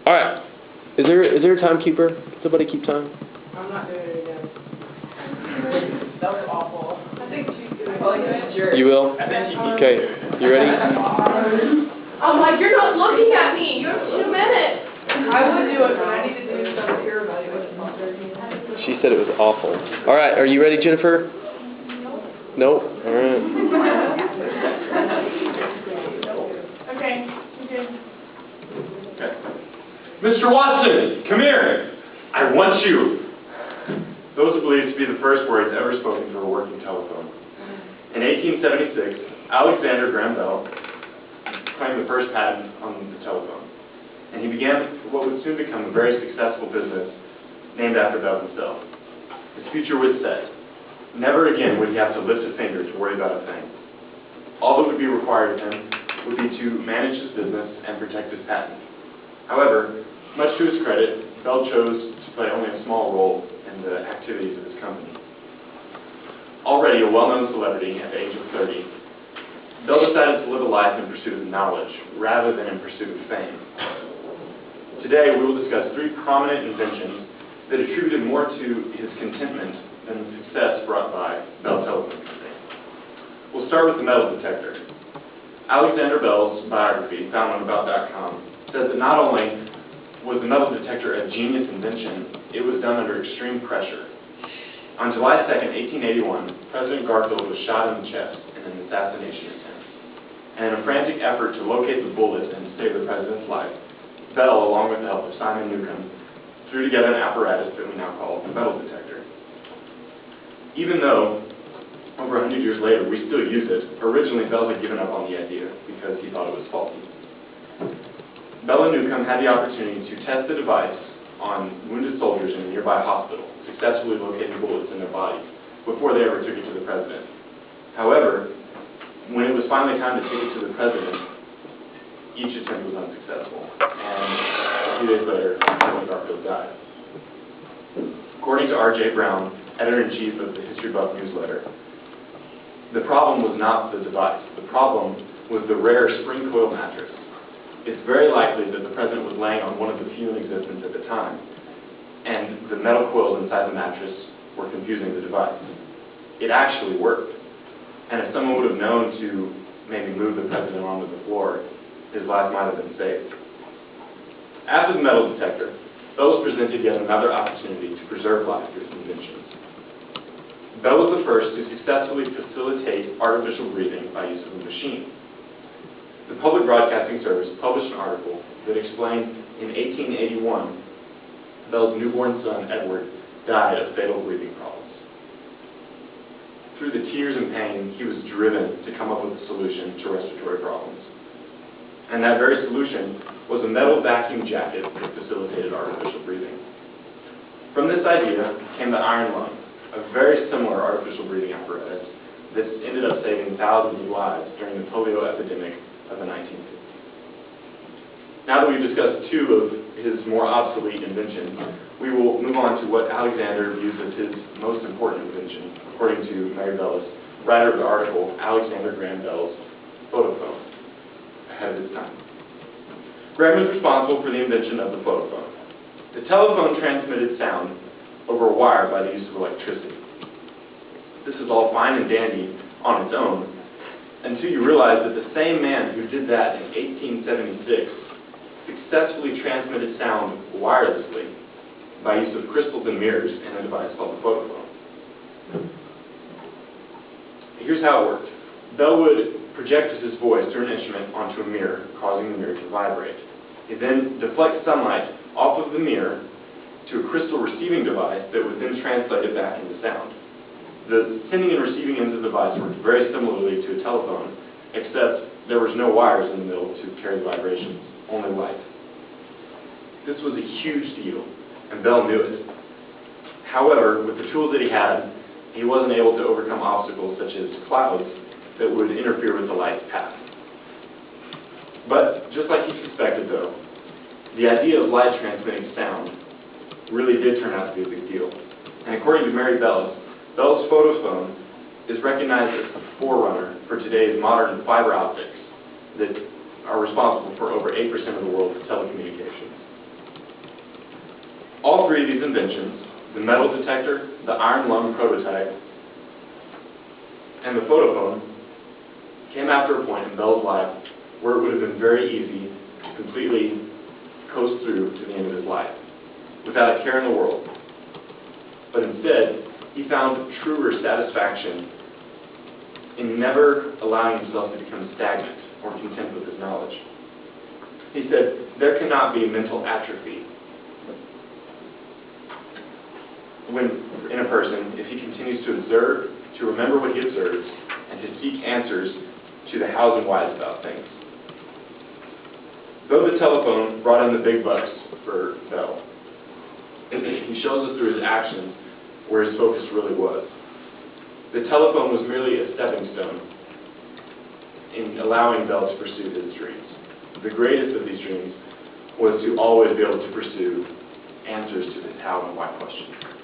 All right. Is there a timekeeper? Can somebody keep time? I'm not doing it again. That was awful. I think she's doing it. You will? Okay. You ready? I'm like, you're not looking at me. You have 2 minutes. I would do it, but I need to do some peer evaluation. She said it was awful. All right. Are you ready, Jennifer? Nope. All right. Okay. Okay. Mr. Watson, come here. I want you. Those are believed to be the first words ever spoken through a working telephone. In 1876, Alexander Graham Bell claimed the first patent on the telephone, and he began what would soon become a very successful business named after Bell himself. His future was set. Never again would he have to lift a finger to worry about a thing. All that would be required of him would be to manage his business and protect his patent. However, much to his credit, Bell chose to play only a small role in the activities of his company. Already a well-known celebrity at the age of 30, Bell decided to live a life in pursuit of knowledge rather than in pursuit of fame. Today we will discuss 3 prominent inventions that attributed more to his contentment than the success brought by Bell Telephone Company. We'll start with the metal detector. Alexander Bell's biography, found on About.com, says that not only was the metal detector a genius invention, it was done under extreme pressure. On July 2nd, 1881, President Garfield was shot in the chest in an assassination attempt. And in a frantic effort to locate the bullet and to save the president's life, Bell, along with the help of Simon Newcomb, threw together an apparatus that we now call the metal detector. Even though, over 100 years later, we still use it, originally Bell had given up on the idea because he thought it was faulty. Bell and Newcomb had the opportunity to test the device on wounded soldiers in a nearby hospital, successfully locating bullets in their bodies before they ever took it to the president. However, when it was finally time to take it to the president, each attempt was unsuccessful, and a few days later, President Garfield died. According to R.J. Brown, editor-in-chief of the History Buff newsletter, the problem was not the device. The problem was the rare spring coil mattress. It's very likely that the president was laying on one of the few in existence at the time, and the metal coils inside the mattress were confusing the device. It actually worked, and if someone would have known to maybe move the president onto the floor, his life might have been saved. After the metal detector, Bell was presented yet another opportunity to preserve life through his inventions. Bell was the first to successfully facilitate artificial breathing by use of a machine. The Public Broadcasting Service published an article that explained in 1881 Bell's newborn son, Edward, died of fatal breathing problems. Through the tears and pain, he was driven to come up with a solution to respiratory problems. And that very solution was a metal vacuum jacket that facilitated artificial breathing. From this idea came the iron lung, a very similar artificial breathing apparatus that ended up saving thousands of lives during the polio epidemic of the 1950s. Now that we've discussed 2 of his more obsolete inventions, we will move on to what Alexander views as his most important invention, according to Mary Bellis, writer of the article Alexander Graham Bell's Photophone, ahead of his time. Graham was responsible for the invention of the photophone. The telephone transmitted sound over a wire by the use of electricity. This is all fine and dandy on its own, until you realize that the same man who did that in 1876 successfully transmitted sound wirelessly by use of crystals and mirrors in a device called the photophone. Here's how it worked. Bell would project his voice through an instrument onto a mirror, causing the mirror to vibrate. He then deflects sunlight off of the mirror to a crystal receiving device that would then translate it back into sound. The sending and receiving ends of the device worked very similarly to a telephone, except there was no wires in the middle to carry the vibrations, only light. This was a huge deal, and Bell knew it. However, with the tools that he had, he wasn't able to overcome obstacles such as clouds that would interfere with the light's path. But just like he suspected, though, the idea of light transmitting sound really did turn out to be a big deal. And according to Mary Bellis, Bell's photophone is recognized as the forerunner for today's modern fiber optics that are responsible for over 8% of the world's telecommunications. All three of these inventions, the metal detector, the iron lung prototype, and the photophone, came after a point in Bell's life where it would have been very easy to completely coast through to the end of his life without a care in the world. But instead, he found truer satisfaction in never allowing himself to become stagnant or content with his knowledge. He said, there cannot be mental atrophy in a person if he continues to observe, to remember what he observes, and to seek answers to the hows and whys about things. Though the telephone brought in the big bucks for Bell, he shows us through his actions where his focus really was. The telephone was merely a stepping stone in allowing Bell to pursue his dreams. The greatest of these dreams was to always be able to pursue answers to his how and why question.